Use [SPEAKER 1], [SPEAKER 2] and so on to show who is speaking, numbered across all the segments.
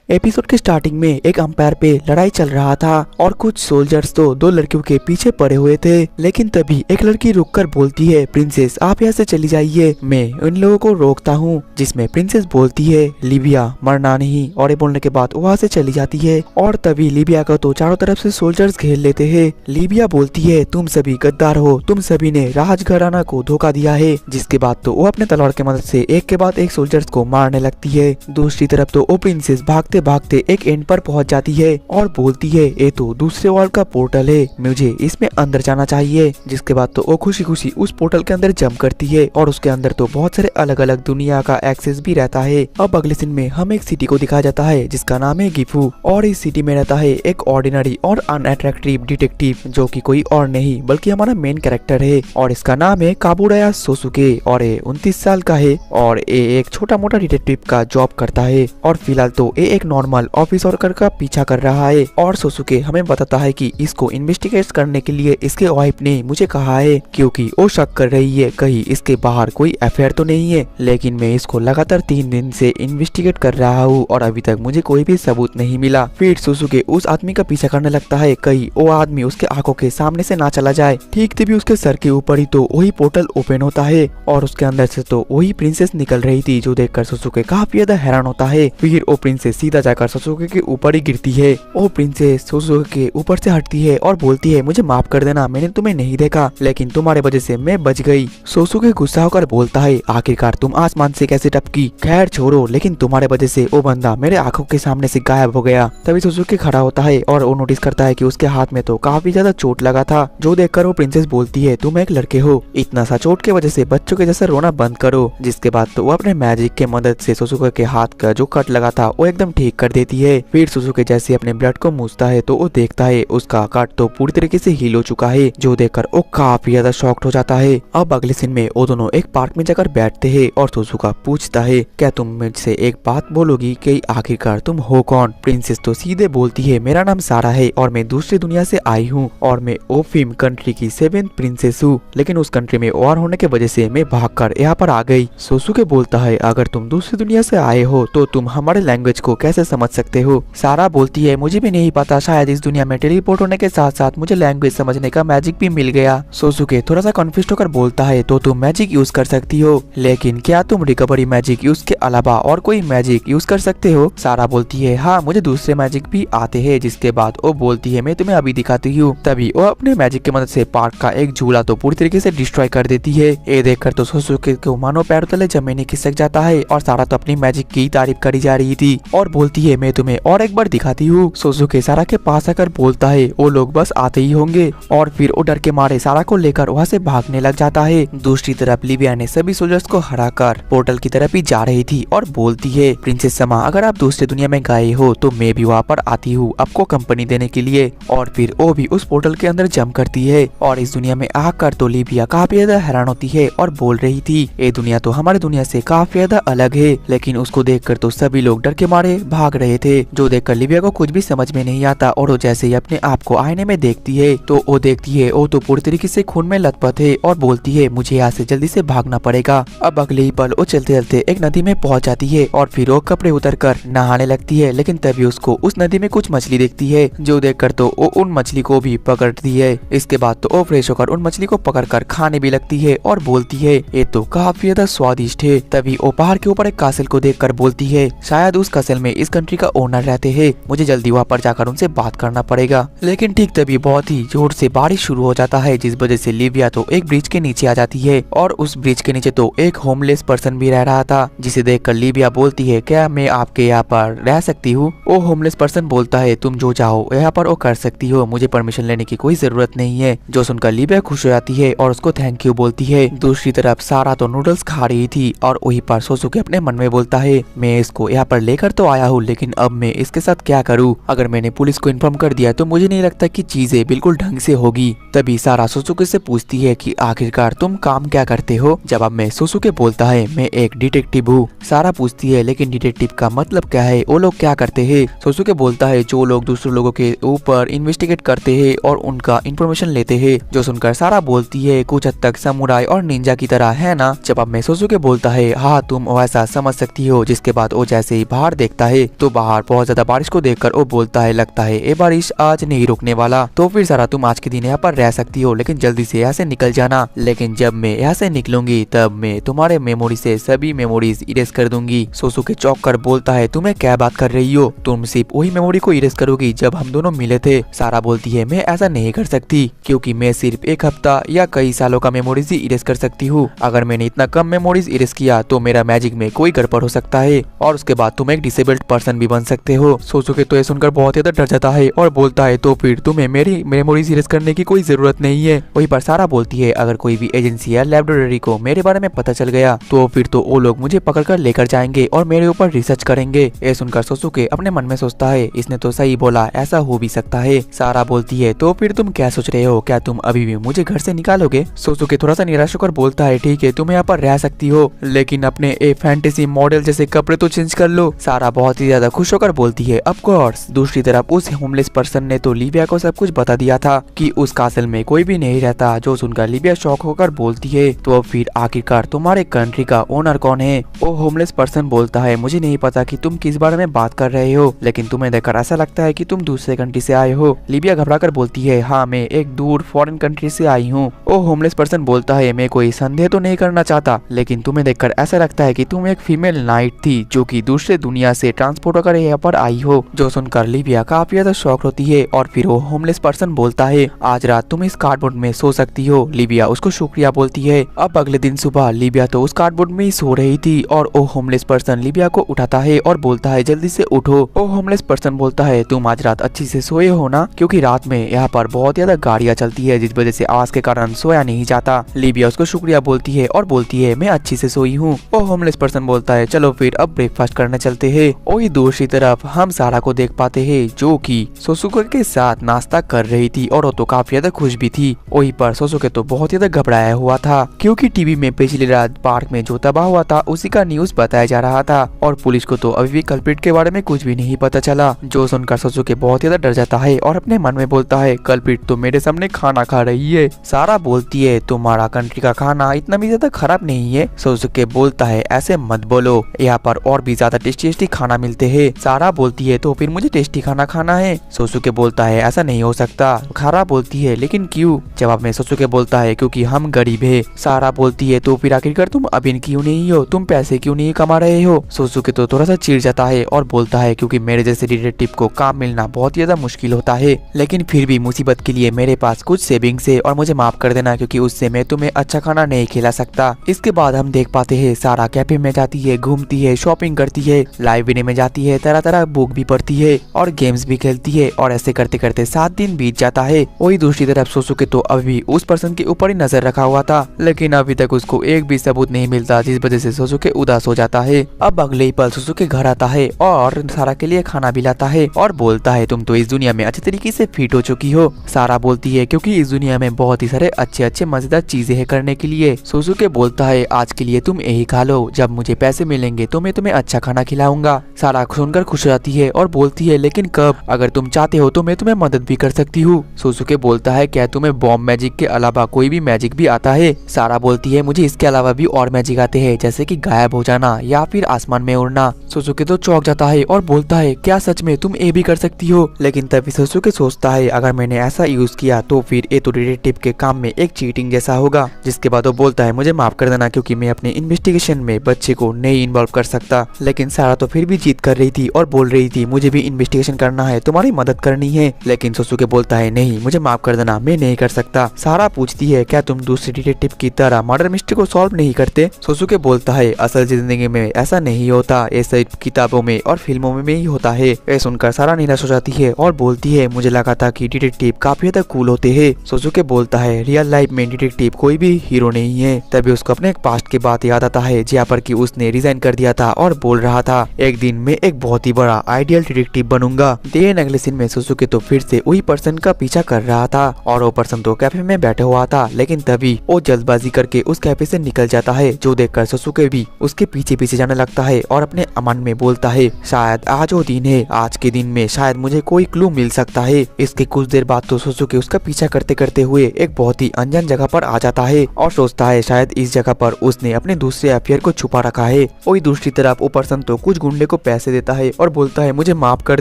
[SPEAKER 1] Episode के starting में एक अंपायर पे लड़ाई चल रहा था और कुछ सोल्जर्स तो दो लड़कियों के पीछे पड़े हुए थे, लेकिन तभी एक लड़की रुककर बोलती है, प्रिंसेस आप यहाँ से चली जाइए, मैं इन लोगों को रोकता हूँ। जिसमें प्रिंसेस बोलती है, लिबिया मरना नहीं, और ये बोलने के बाद वहाँ से चली जाती है। और तभी लिबिया को तो चारों तरफ से सोल्जर्स घेर लेते हैं। लिबिया बोलती है, तुम सभी गद्दार हो, तुम सभी ने राजघराना को धोखा दिया है। जिसके बाद तो वो अपने तलवार की मदद से एक के बाद एक सोल्जर्स को मारने लगती है। दूसरी तरफ तो वो प्रिंसेस भागते भागते एक एंड पर पहुंच जाती है और बोलती है, ये तो दूसरे वर्ल्ड का पोर्टल है, मुझे इसमें अंदर जाना चाहिए। जिसके बाद तो वो खुशी खुशी उस पोर्टल के अंदर जंप करती है और उसके अंदर तो बहुत सारे अलग अलग दुनिया का एक्सेस भी रहता है। अब अगले सीन में हम एक सिटी को दिखाया जाता है जिसका नाम है गिफू, और इस सिटी में रहता है एक ऑर्डिनरी और अनअट्रैक्टिव डिटेक्टिव जो कि कोई और नहीं बल्कि हमारा मेन कैरेक्टर है, और इसका नाम है काबुराया सोसुके, और ये 29 साल का है और ये एक छोटा मोटा डिटेक्टिव का जॉब करता है। और फिलहाल तो ये एक नॉर्मल ऑफिस वर्कर का पीछा कर रहा है। और सोसुके हमें बताता है कि इसको इन्वेस्टिगेट करने के लिए इसके वाइफ ने मुझे कहा है, क्योंकि वो शक कर रही है कहीं इसके बाहर कोई अफेयर तो नहीं है। लेकिन मैं इसको लगातार 3 दिन से इन्वेस्टिगेट कर रहा हूँ और अभी तक मुझे कोई भी सबूत नहीं मिला। फिर सोसुके उस आदमी का पीछा करने लगता है कहीं वो आदमी उसके आंखों के सामने से ना चला जाए। ठीक तभी उसके सर के ऊपर ही तो वही पोर्टल ओपन होता है और उसके अंदर से तो वही प्रिंसेस निकल रही थी, जो देखकर सोसुके काफी ज्यादा हैरान होता है। फिर वो प्रिंसेस सीधा जाकर सोसुके के ऊपर ही गिरती है। वो प्रिंसेस सोसुके के ऊपर से हटती है और बोलती है, मुझे माफ कर देना, मैंने तुम्हें नहीं देखा, लेकिन तुम्हारे वजह से मैं बच गई। सोसुके गुस्सा होकर बोलता है, आखिरकार तुम आसमान से कैसे टपकी? खैर छोड़ो, लेकिन तुम्हारे वजह से वो बंदा मेरे आंखों के सामने से गायब हो गया। तभी सोसुके खड़ा होता है और वो नोटिस करता है कि उसके हाथ में तो काफी ज्यादा चोट लगा था, जो देखकर वो प्रिंसेस बोलती है, तुम एक लड़के हो, इतना सा चोट के वजह से बच्चों के जैसा रोना बंद करो। जिसके बाद तो वो अपने मैजिक के मदद से सोसुके के हाथ का जो कट लगा था वो एकदम ठीक कर देती है। फिर सोसुके जैसे अपने ब्लड को मूसता है तो वो देखता है उसका कट तो पूरी तरीके से हील हो चुका है, जो देखकर वो काफी ज्यादा शॉक्ड हो जाता है। अब अगले सीन में वो दोनों एक पार्क में जाकर बैठते हैं और सोसुका पूछता है, क्या तुम मुझसे एक बात बोलोगी कि आखिरकार तुम हो कौन? प्रिंसेस तो सीधे बोलती है, मेरा नाम सारा है और मैं दूसरी दुनिया से आई हूँ और मैं ओफिम कंट्री की 7th प्रिंसेस हूँ, लेकिन उस कंट्री में वॉर होने की वजह से मैं भागकर यहाँ पर आ गई। सोसुके बोलता है, अगर तुम दूसरी दुनिया से आए हो तो तुम हमारे लैंग्वेज को कैसे समझ सकते हो? सारा बोलती है, मुझे भी नहीं पता, शायद इस दुनिया में टेलीपोर्ट होने के साथ साथ मुझे लैंग्वेज समझने का मैजिक भी मिल गया। सोसुके थोड़ा सा कंफ्यूज होकर बोलता है, तो तुम मैजिक यूज कर सकती हो, लेकिन क्या तुम रिकवरी मैजिक यूज के अलावा और कोई मैजिक यूज कर सकते हो? सारा बोलती है, हाँ मुझे दूसरे मैजिक भी आते हैं। जिसके बाद वो बोलती है, मैं तुम्हें अभी दिखाती हूँ। तभी वो अपने मैजिक की मदद से पार्क का एक झूला तो पूरी तरीके से डिस्ट्रॉय कर देती है। ये देखकर तो सोसुके को मानो पैरों तले जमीन खिसक जाता है और सारा तो अपनी मैजिक की तारीफ करी जा रही थी और बोलती है, मैं तुम्हें और एक बार दिखाती हूँ। सोसुके सारा के पास आकर बोलता है, वो लोग बस आते ही होंगे, और फिर वो डर के मारे सारा को लेकर वहाँ से भागने लग जाता है। दूसरी तरफ लिबिया ने सभी सोल्जर्स को हराकर पोर्टल की तरफ ही जा रही थी और बोलती है, प्रिंसेस समा, अगर आप दूसरी दुनिया में गए हो तो मैं भी वहाँ पर आती हूँ आपको कंपनी देने के लिए। और फिर वो भी उस पोर्टल के अंदर जंप करती है और इस दुनिया में आकर तो लिबिया काफी ज्यादा हैरान होती है और बोल रही थी, ये दुनिया तो हमारी दुनिया से काफी ज्यादा अलग है। लेकिन उसको देखकर तो सभी लोग डर के मारे भाग रहे थे, जो देखकर लिबिया को कुछ भी समझ में नहीं आता। और वो जैसे ही अपने आप को आईने में देखती है तो वो देखती है वो तो पूरी तरीके से खून में लथपथ है और बोलती है, मुझे यहाँ से जल्दी से भागना पड़ेगा। अब अगले ही पल वो चलते चलते एक नदी में पहुंच जाती है और फिर वो कपड़े उतरकर नहाने लगती है। लेकिन तभी उसको उस नदी में कुछ मछली दिखती है, जो देखकर तो वो उन मछली को भी पकड़ती है। इसके बाद तो वो फ्रेश होकर उन मछली को पकड़कर खाने भी लगती है और बोलती है, ये तो काफी ज्यादा स्वादिष्ट है। तभी वो पहाड़ के ऊपर एक कासल को देखकर बोलती है, शायद उस कासल में इस कंट्री का ओनर रहते हैं, मुझे जल्दी वहाँ पर जाकर उनसे बात करना पड़ेगा। लेकिन ठीक तभी बहुत ही जोर से बारिश शुरू हो जाता है, जिस वजह से लिबिया तो एक ब्रिज के नीचे आ जाती है और उस ब्रिज के नीचे तो एक होमलेस पर्सन भी रह रहा था, जिसे देखकर लिबिया बोलती है, क्या मैं आपके यहाँ पर रह सकती हूँ? वो होमलेस पर्सन बोलता है, तुम जो चाहो यहाँ पर वो कर सकती हो, मुझे परमिशन लेने की कोई जरूरत नहीं है। जो सुनकर लिबिया खुश हो जाती है और उसको थैंक यू बोलती है। दूसरी तरफ सारा तो नूडल्स खा रही थी और वहीं पर सोसुके अपने मन में बोलता है, मैं इसको यहाँ पर लेकर तो आया हूँ, लेकिन अब मैं इसके साथ क्या करूँ? अगर मैंने पुलिस को इन्फॉर्म कर दिया तो मुझे नहीं लगता कि चीजें बिल्कुल ढंग से होगी। तभी सारा सोसुके से पूछती है कि आखिरकार तुम काम क्या करते हो? जवाब में सोसुके बोलता है, मैं एक डिटेक्टिव हूँ। सारा पूछती है, लेकिन डिटेक्टिव का मतलब क्या है? वो लोग क्या करते हैं? सोसुके बोलता है, जो लोग दूसरे लोगों के ऊपर इन्वेस्टिगेट करते हैं और उनका इंफॉर्मेशन लेते हैं। जो सुनकर सारा बोलती है, कुछ हद तक समुराई और निंजा की तरह है ना? जवाब में सोसुके बोलता है, हाँ तुम वैसा समझ सकती हो। जिसके बाद वो जैसे ही बाहर देखता है है तो बाहर बहुत ज्यादा बारिश को देखकर वो बोलता है लगता है ये बारिश आज नहीं रुकने वाला, तो फिर सारा तुम आज के दिन यहाँ पर रह सकती हो लेकिन जल्दी से यहाँ से निकल जाना। लेकिन जब मैं यहाँ से निकलूंगी तब मैं तुम्हारे मेमोरी से सभी मेमोरीज इरेज कर दूंगी। सोसुके चौंक कर बोलता है तुम्हें क्या बात कर रही हो, तुम सिर्फ वही मेमोरी को इरेज करोगी जब हम दोनों मिले थे। सारा बोलती है मैं ऐसा नहीं कर सकती क्योंकि मैं सिर्फ एक हफ्ता या कई सालों का मेमोरीज ही इरेज कर सकती हूँ। अगर मैंने इतना कम मेमोरीज इरेज किया तो मेरा मैजिक में कोई गड़बड़ हो सकता है और उसके बाद तुम एक डिसेबल्ड पर्सन भी बन सकते हो। सोसुके तो ये सुनकर बहुत ज्यादा डर जाता है और बोलता है तो फिर तुम्हें मेरी मेमोरीज इरेज करने की कोई जरूरत नहीं है। वहीं पर सारा बोलती है अगर कोई भी एजेंसी या लैबोरेटरी को मेरे बारे में पता चल गया तो फिर तो वो लोग मुझे पकड़कर लेकर जाएंगे और मेरे ऊपर रिसर्च करेंगे। ये सुनकर सोसुके अपने मन में सोचता है इसने तो सही बोला, ऐसा हो भी सकता है। सारा बोलती है तो फिर तुम क्या सोच रहे हो, क्या तुम अभी भी मुझे घर से निकालोगे? सोसुके थोड़ा सा निराश होकर बोलता है ठीक है तुम यहाँ पर रह सकती हो लेकिन अपने ए फैंटेसी मॉडल जैसे कपड़े तो चेंज कर लो। सारा बहुत ही ज्यादा खुश होकर बोलती है ऑफ कोर्स। दूसरी तरफ उस होमलेस पर्सन ने तो लिबिया को सब कुछ बता दिया था कि उस कासल में कोई भी नहीं रहता, जो सुनकर लिबिया शॉक होकर बोलती है तो फिर आखिरकार तुम्हारे कंट्री का ओनर कौन है? वो होमलेस पर्सन बोलता है मुझे नहीं पता कि तुम किस बारे में बात कर रहे हो लेकिन तुम्हें देखकर ऐसा लगता है कि तुम दूसरे कंट्री से आए हो। लिबिया घबराकर बोलती है हाँ मैं एक दूर फॉरेन कंट्री से आई हूँ। वो होमलेस पर्सन बोलता है मैं कोई संदेह तो नहीं करना चाहता लेकिन तुम्हें देखकर ऐसा लगता है कि तुम एक फीमेल नाइट थी जो कि दूसरे दुनिया से ट्रांसपोर्ट होकर यहाँ पर आई हो। जो सुनकर लिबिया काफी ज्यादा शॉक होती है और फिर वो होमलेस पर्सन बोलता है आज रात तुम इस कार्डबोर्ड में सो सकती हो। लिबिया उसको शुक्रिया बोलती है। अब अगले दिन सुबह लिबिया तो उस कार्डबोर्ड में ही सो रही थी और वो होमलेस पर्सन लिबिया को उठाता है और बोलता है जल्दी से उठो। वो होमलेस पर्सन बोलता है तुम आज रात अच्छी से सोए हो ना, क्योंकि रात में यहाँ पर बहुत ज्यादा गाड़ियाँ चलती है जिस वजह से आवाज के कारण सोया नहीं जाता। लिबिया उसको शुक्रिया बोलती है और बोलती है मैं अच्छी से सोई हूँ। वो होमलेस पर्सन बोलता है चलो फिर अब ब्रेकफास्ट करने चलते हैं। वही दूसरी तरफ हम सारा को देख पाते हैं जो कि सोसुके के साथ नाश्ता कर रही थी और वो तो काफी ज्यादा खुश भी थी। वही पर सोसुके तो बहुत ज्यादा घबराया हुआ था क्योंकि टीवी में पिछली रात पार्क में जो तबाह हुआ था उसी का न्यूज बताया जा रहा था और पुलिस को तो अभी भी कल्प्रिट के बारे में कुछ भी नहीं पता चला। जो सुनकर सोसुके बहुत ज्यादा डर जाता है और अपने मन में बोलता है कल्प्रिट तो मेरे सामने खाना खा रही है। सारा बोलती है तुम्हारा कंट्री का खाना इतना भी ज्यादा खराब नहीं है। सोसुके बोलता है ऐसे मत बोलो, यहाँ पर और भी ज्यादा टेस्टी खाना मिलते हैं। सारा बोलती है तो फिर मुझे टेस्टी खाना खाना है। सोसुके बोलता है ऐसा नहीं हो सकता। सारा बोलती है लेकिन क्यों? जवाब में सोसुके बोलता है क्योंकि हम गरीब है। सारा बोलती है तो फिर आखिरकार तुम अभी क्यों नहीं हो, तुम पैसे क्यों नहीं कमा रहे हो? सोसुके तो थोड़ा सा चिढ़ जाता है और बोलता है क्योंकि मेरे जैसे डिटेक्टिव को काम मिलना बहुत ज्यादा मुश्किल होता है लेकिन फिर भी मुसीबत के लिए मेरे पास कुछ सेविंग्स है और मुझे माफ कर देना क्योंकि उससे मैं तुम्हें अच्छा खाना नहीं खिला सकता। इसके बाद हम देख पाते हैं सारा कैफे में जाती है, घूमती है, शॉपिंग करती है, लाइब्रेरी में जाती है, तरह तरह बुक भी पढ़ती है और गेम्स भी खेलती है और ऐसे करते करते 7 दिन बीत जाता है। वही दूसरी तरफ सोसुके तो अभी उस पर्सन के ऊपर ही नजर रखा हुआ था लेकिन अभी तक उसको एक भी सबूत नहीं मिलता जिस वजह से सोसुके उदास हो जाता है। अब अगले ही पल सोसुके घर आता है और सारा के लिए खाना भी लाता है और बोलता है तुम तो इस दुनिया में अच्छे तरीके से फिट हो चुकी हो। सारा बोलती है क्योंकि इस दुनिया में बहुत ही सारे अच्छे अच्छे मजेदार चीजें है करने के लिए। सोसुके बोलता है आज के लिए तुम यही खा लो, जब मुझे पैसे मिलेंगे तो मैं तुम्हें अच्छा खाना खिलाऊंगा। सारा सुनकर खुश रहती है और बोलती है लेकिन कब? अगर तुम चाहते हो तो मैं तुम्हें मदद भी कर सकती हूँ। सोसुके बोलता है क्या तुम्हें बॉम्ब मैजिक के अलावा कोई भी मैजिक भी आता है? सारा बोलती है मुझे इसके अलावा भी और मैजिक आते हैं जैसे कि गायब हो जाना या फिर आसमान में उड़ना। सोसुके तो चौंक जाता है और बोलता है क्या सच में तुम ये भी कर सकती हो? लेकिन तभी सोसुके सोचता है अगर मैंने ऐसा यूज किया तो फिर ये तो डिटेक्टिव के काम में एक चीटिंग जैसा होगा। जिसके बाद वो बोलता है मुझे माफ कर देना क्योंकि मैं अपने इन्वेस्टिगेशन में बच्चे को नहीं इन्वॉल्व कर सकता। लेकिन सारा तो फिर भी जीत कर रही थी और बोल रही थी मुझे भी इन्वेस्टिगेशन करना है, तुम्हारी मदद करनी है। लेकिन सोसुके बोलता है नहीं मुझे माफ कर देना, मैं नहीं कर सकता। सारा पूछती है क्या तुम दूसरे डिटेक्टिव की तरह मर्डर मिस्ट्री को सॉल्व नहीं करते? सोसुके बोलता है असल जिंदगी में ऐसा नहीं होता, ये सिर्फ किताबों में और फिल्मों में ही होता है। ये सुनकर सारा निराश हो जाती है और बोलती है मुझे लगा था कि डिटेक्टिव काफी ज्यादा कूल होते हैं। सोसुके बोलता है रियल लाइफ में डिटेक्टिव कोई भी हीरो नहीं है। तभी उसको अपने पास्ट की बात याद आता है जहाँ पर कि उसने रिजाइन कर दिया था और बोल रहा था एक दिन मैं एक बहुत ही बड़ा आइडियल डिटेक्टिव बनूंगा। देन अगले सीन में सोसुके तो फिर से वही पर्सन का पीछा कर रहा था और वो पर्सन तो कैफे में बैठा हुआ था लेकिन तभी वो जल्दबाजी करके उस कैफे से निकल जाता है जो देखकर सोसुके भी उसके पीछे पीछे जाने लगता है और अपने अमन में बोलता है शायद आज वो दिन है, आज के दिन में शायद मुझे कोई क्लू मिल सकता है। इसके कुछ देर बाद तो सोसुके उसका पीछा करते करते हुए एक बहुत ही अनजान जगह पर आ जाता है और सोचता है शायद इस जगह पर उसने अपने दूसरे अफेयर को छुपा रखा है। वही दूसरी तरफ वो पर्सन तो कुछ गुंडे को पैसे देता है और बोलता है मुझे माफ कर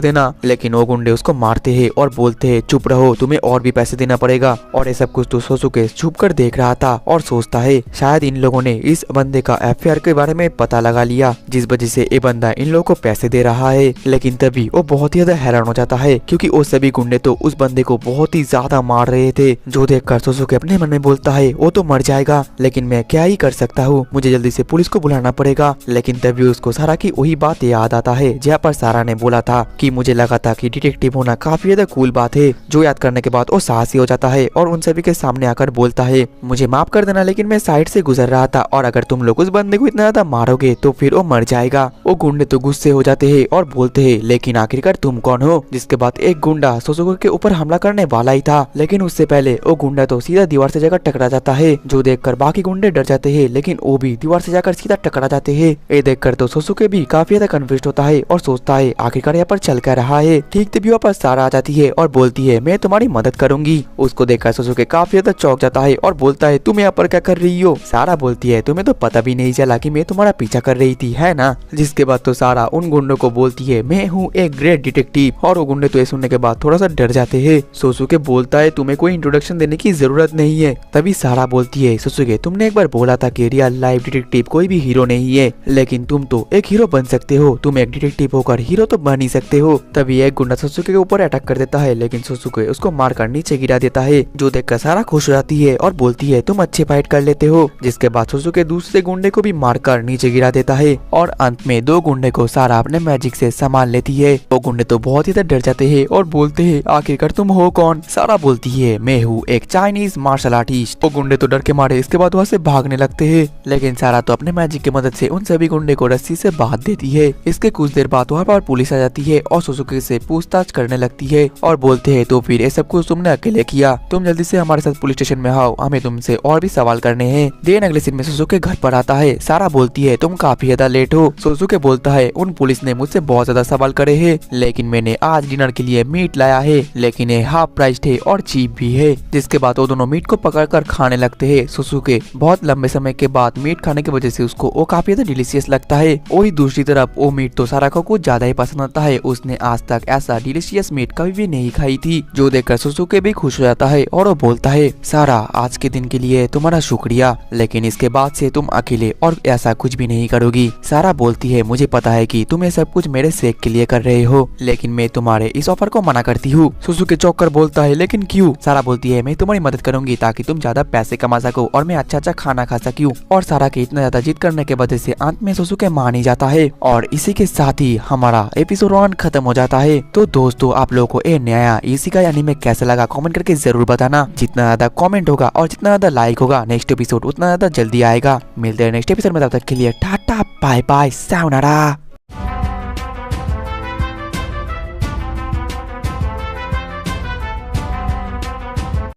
[SPEAKER 1] देना, लेकिन वो गुंडे उसको मारते हैं और बोलते हैं चुप रहो, तुम्हें और भी पैसे देना पड़ेगा। और ये सब कुछ तो सोसुके छुप कर देख रहा था और सोचता है शायद इन लोगों ने इस बंदे का एफआईआर के बारे में पता लगा लिया, जिस वजह से ये बंदा इन लोगों को पैसे दे रहा है। लेकिन तभी वो बहुत ही ज्यादा हैरान हो जाता है क्योंकि वो सभी गुंडे तो उस बंदे को बहुत ही ज्यादा मार रहे थे, जो देखकर सोसुके अपने मन में बोलता है वो तो मर जाएगा, लेकिन मैं क्या ही कर सकता हूँ, मुझे जल्दी से पुलिस को बुलाना पड़ेगा। लेकिन तभी उसको सारा की वही बात याद आता है जहाँ पर सारा ने बोला था कि मुझे लगा था कि डिटेक्टिव होना काफी ज्यादा कूल बात है, जो याद करने के बाद वो साहसी हो जाता है और उन सभी के सामने आकर बोलता है मुझे माफ कर देना, लेकिन मैं साइड से गुजर रहा था और अगर तुम लोग उस बंदे को इतना ज्यादा मारोगे तो फिर वो मर जाएगा। वो गुंडे तो गुस्से हो जाते हैं और बोलते हैं लेकिन आखिरकार तुम कौन हो। जिसके बाद एक गुंडा सोसुके के ऊपर हमला करने वाला ही था, लेकिन उससे पहले वो गुंडा तो सीधा दीवार से जाकर टकरा जाता है, जो देखकर बाकी गुंडे डर जाते हैं, लेकिन वो भी दीवार से जाकर सीधा टकरा जाते हैं। ये देखकर तो सोसुके भी काफी ज्यादा कन्फ्यूज होता है और सोचता है आखिरकार यहाँ पर चल क्या रहा है। ठीक तभी वहाँ पर सारा आ जाती है और बोलती है मैं तुम्हारी मदद करूंगी। उसको देखकर सोसुके काफी ज्यादा चौंक जाता है और बोलता है तुम यहाँ पर क्या कर रही हो। सारा बोलती है तुम्हें तो पता भी नहीं चला कि मैं तुम्हारा पीछा कर रही थी, है ना। जिसके बाद तो सारा उन गुंडों को बोलती है मैं हूँ एक ग्रेट डिटेक्टिव, और वो गुंडे तो ये सुनने के बाद थोड़ा सा डर जाते हैं। सोसुके बोलता है तुम्हें कोई इंट्रोडक्शन देने की जरूरत नहीं है। तभी सारा बोलती है सोसुके तुमने एक बार बोला था कि रियल लाइफ डिटेक्टिव कोई भी हीरो नहीं है, लेकिन तुम तो एक हीरो बन सकते हो, तुम एक डिटेक्टिव होकर हीरो तो बन ही सकते हो। तभी एक गुंडा सोसुके के ऊपर अटैक कर देता है, लेकिन सोसुके उसको मारकर नीचे गिरा देता है, जो देखकर सारा खुश हो जाती है और बोलती है तुम अच्छे फाइट कर लेते हो। जिसके बाद सोसुके दूसरे गुंडे को भी मारकर नीचे गिरा देता है और अंत में दो गुंडे को सारा अपने मैजिक से संभाल लेती है। वो गुंडे तो बहुत ही डर जाते हैं और बोलते हैं आखिरकार तुम हो कौन। सारा बोलती है मैं हूँ एक चाइनीज मार्शल आर्टिस्ट। वो गुंडे तो डर के मारे इसके बाद वहाँ से भागने लगते हैं, लेकिन सारा तो अपने मैजिक की मदद से उन सभी गुंडे को रस्सी से बांध देती है। इसके कुछ देर बाद वहाँ पर पुलिस आ जाती है और सोसुके से पूछताछ करने लगती है और बोलते हैं तो फिर ये सब कुछ तुमने अकेले किया, तुम जल्दी से हमारे साथ पुलिस स्टेशन में आओ, हमें तुमसे और भी सवाल करने हैं। देन अगले सीन में सोसुके घर पर आता है। सारा बोलती है तुम काफी ज्यादा लेट हो। सोसुके बोलता है उन पुलिस ने मुझसे बहुत ज्यादा सवाल करे हैं, लेकिन मैंने आज डिनर के लिए मीट लाया है, लेकिन ये हाफ प्राइस है और चीप भी है। जिसके बाद वो दोनों मीट को पकड़कर खाने लगते हैं। सोसुके बहुत लंबे समय के बाद मीट खाने की वजह से उसको वो काफी ज्यादा डिलीशियस लगता है। वही दूसरी तरफ वो मीट तो सारा को कुछ ज्यादा ही पसंद आता है, उसने आज तक ऐसा डिलीशियस मीट कभी भी नहीं खाई थी, जो देखकर सोसुके भी खुश हो जाता है और वो बोलता है सारा आज के दिन के लिए तुम्हारा शुक्रिया, लेकिन इसके बाद से तुम अकेले और ऐसा कुछ भी नहीं करोगी। सारा बोलती है मुझे पता है कि तुम ये सब कुछ मेरे सेक के लिए कर रहे हो, लेकिन मैं तुम्हारे इस ऑफर को मना करती हूँ। सोसुके चौंक कर बोलता है लेकिन क्यों। सारा बोलती है मैं तुम्हारी मदद करूंगी ताकि तुम ज्यादा पैसे कमा सको और मैं अच्छा खाना खा सकूं। और सारा के इतना ज्यादा जिद करने के वजह से अंत में सोसुके मान ही जाता है और इसी के साथ ही हमारा एपिसोड 1 खत्म हो जाता है। तो दोस्तों आप लोगों को ये नया इसी का एनीमे कैसा लगा कमेंट करके जरूर बताना। जितना ज्यादा कमेंट होगा और जितना ज्यादा लाइक होगा नेक्स्ट एपिसोड उतना ज्यादा जल्दी आएगा। मिलते हैं नेक्स्ट एपिसोड में, तब तक के लिए टाटा बाय बाय सायोनारा।